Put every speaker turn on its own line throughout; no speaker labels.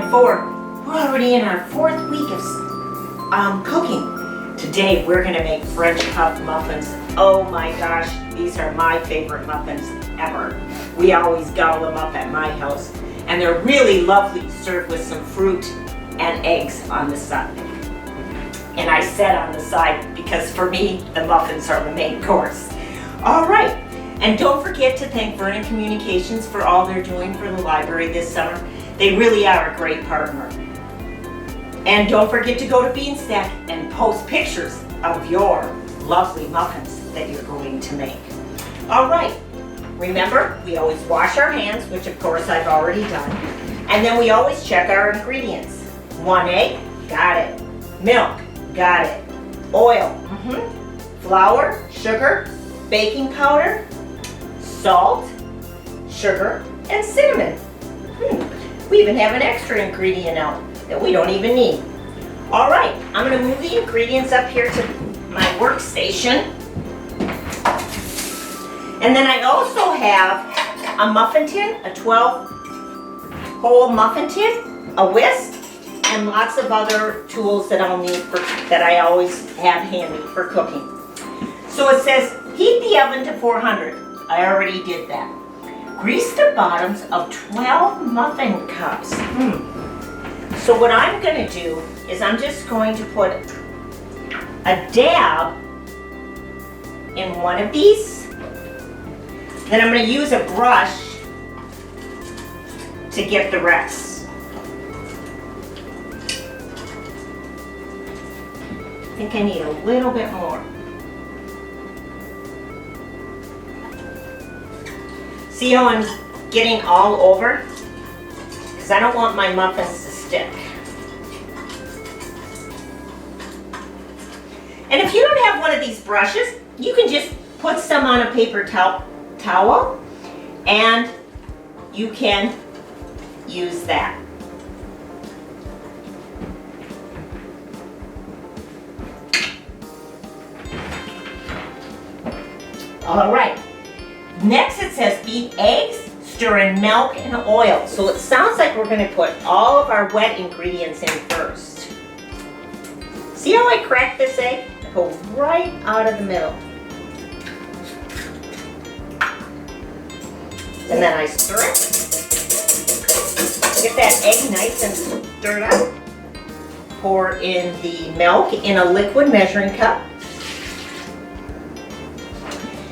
going forward, we're already in our 4th week of cooking. Today we're gonna make French puff muffins. Oh my gosh, these are my favorite muffins ever. We always gobble them up at my house. And they're really lovely served with some fruit and eggs on the side. And I said on the side because for me, the muffins are the main course. All right, and don't forget to thank Vernon Communications for all they're doing for the library this summer. They really are a great partner. And don't forget to go to Beanstack and post pictures of your lovely muffins that you're going to make. All right, remember, we always wash our hands, which of course I've already done. And then we always check our ingredients. 1 egg, got it. Milk, got it. Oil, flour, sugar, baking powder, salt, sugar, and cinnamon. We even have an extra ingredient out that we don't even need. All right, I'm gonna move the ingredients up here to my workstation. And then I also have a muffin tin, a 12-hole muffin tin, a whisk, and lots of other tools that I'll need that I always have handy for cooking. So it says, heat the oven to 400. I already did that. Grease the bottoms of 12 muffin cups. So what I'm going to do is I'm just going to put a dab in one of these. Then I'm going to use a brush to get the rest. I think I need a little bit more. See how I'm getting all over? Because I don't want my muffins to stick. And if you don't have one of these brushes, you can just put some on a paper towel and you can use that. All right. Next it says beat eggs, stir in milk and oil. So it sounds like we're going to put all of our wet ingredients in first. See how I cracked this egg? I go right out of the middle. And then I stir it. Get that egg nice and stirred up. Pour in the milk in a liquid measuring cup.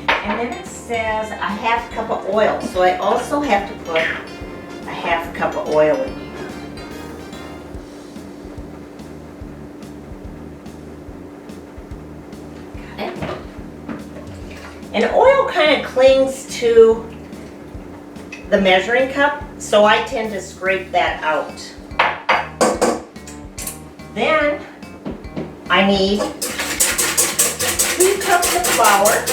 And then it says a half cup of oil, so I also have to put a half cup of oil in here. Got it? And oil kind of clings to the measuring cup, so I tend to scrape that out. Then I need 2 cups of flour.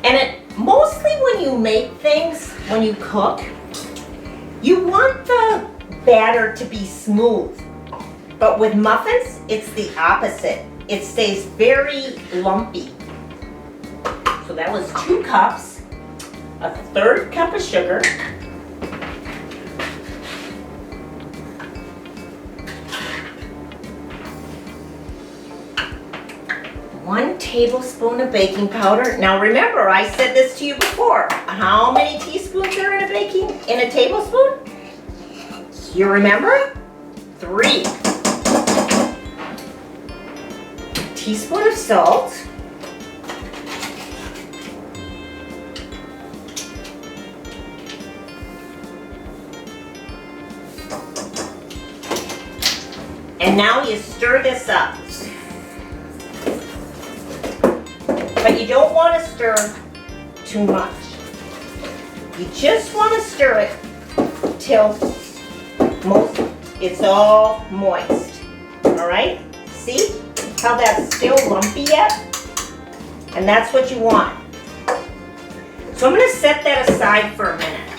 And mostly when you make things, when you cook, you want the batter to be smooth. But with muffins, it's the opposite. It stays very lumpy. So that was 2 cups, a 1/3 cup of sugar, 1 tablespoon of baking powder. Now remember, I said this to you before. How many teaspoons are in a tablespoon? You remember? 3. Teaspoon of salt. And now you stir this up. But you don't want to stir too much. You just want to stir it till it's all moist. All right? See how that's still lumpy yet? And that's what you want. So I'm going to set that aside for a minute.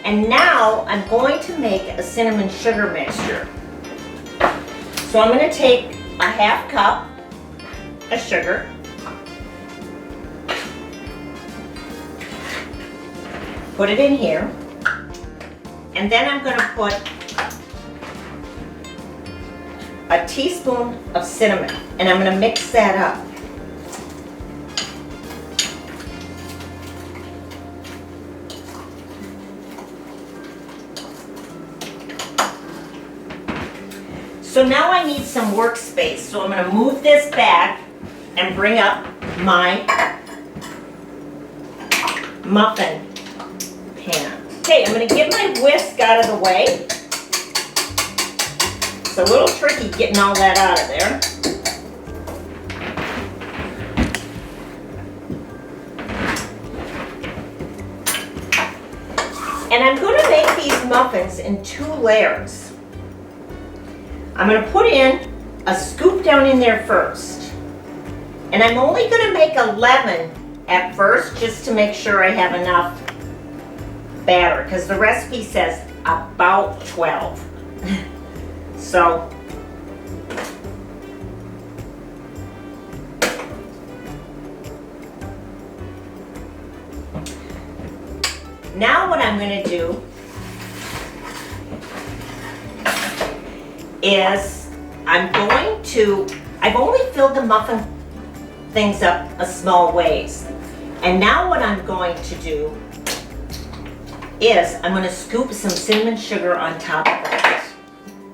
And now I'm going to make a cinnamon sugar mixture. So I'm going to take a half cup of sugar. Put it in here. And then I'm going to put a teaspoon of cinnamon, and I'm going to mix that up. So now I need some workspace, so I'm going to move this back and bring up my muffin pan. Okay, I'm going to get my whisk out of the way. It's a little tricky getting all that out of there. And I'm going to make these muffins in 2 layers. I'm going to put in a scoop down in there first. And I'm only going to make 11 at first, just to make sure I have enough batter, because the recipe says about 12. So now what I'm going to do is I've only filled the muffin things up a small ways. And now what I'm going to do is I'm going to scoop some cinnamon sugar on top of that,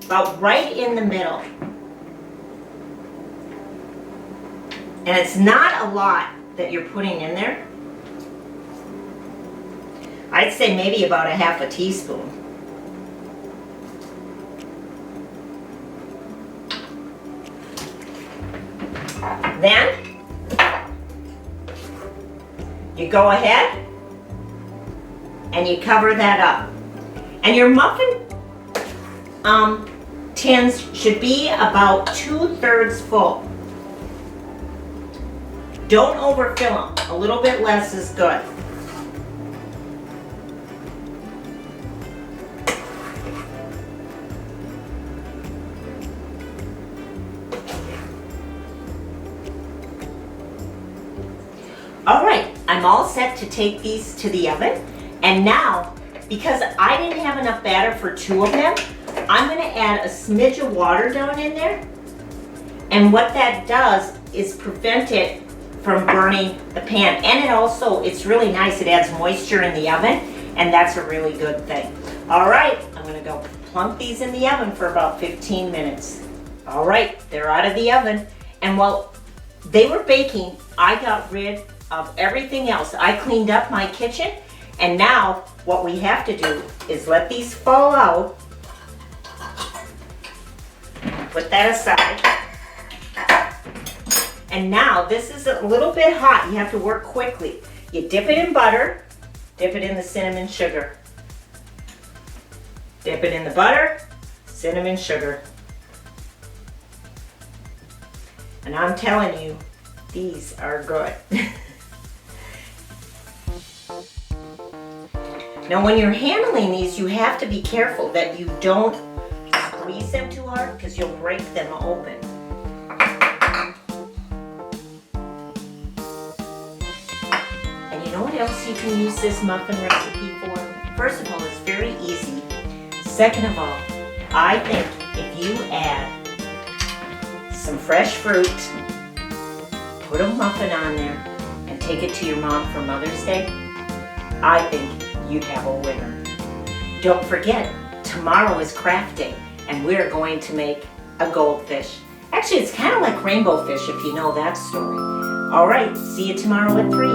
about right in the middle. And it's not a lot that you're putting in there. I'd say maybe about a half a teaspoon. Then you go ahead and you cover that up. And your muffin tins should be about 2/3 full. Don't overfill them. A little bit less is good. All right, I'm all set to take these to the oven. And now, because I didn't have enough batter for 2 of them, I'm going to add a smidge of water down in there. And what that does is prevent it from burning the pan. And it's really nice. It adds moisture in the oven, and that's a really good thing. All right, I'm going to go plunk these in the oven for about 15 minutes. All right, they're out of the oven. And while they were baking, I got rid of everything else. I cleaned up my kitchen, and now what we have to do is let these fall out. Put that aside. And now this is a little bit hot. You have to work quickly. You dip it in butter, dip it in the cinnamon sugar. Dip it in the butter, cinnamon sugar. And I'm telling you, these are good. Now when you're handling these, you have to be careful that you don't squeeze them too hard, because you'll break them open. And you know what else you can use this muffin recipe for? First of all, it's very easy. Second of all, I think if you add some fresh fruit, put a muffin on there, and take it to your mom for Mother's Day, I think you'd have a winner. Don't forget, tomorrow is craft day, and we're going to make a goldfish. Actually, it's kind of like rainbow fish if you know that story. All right, see you tomorrow at 3.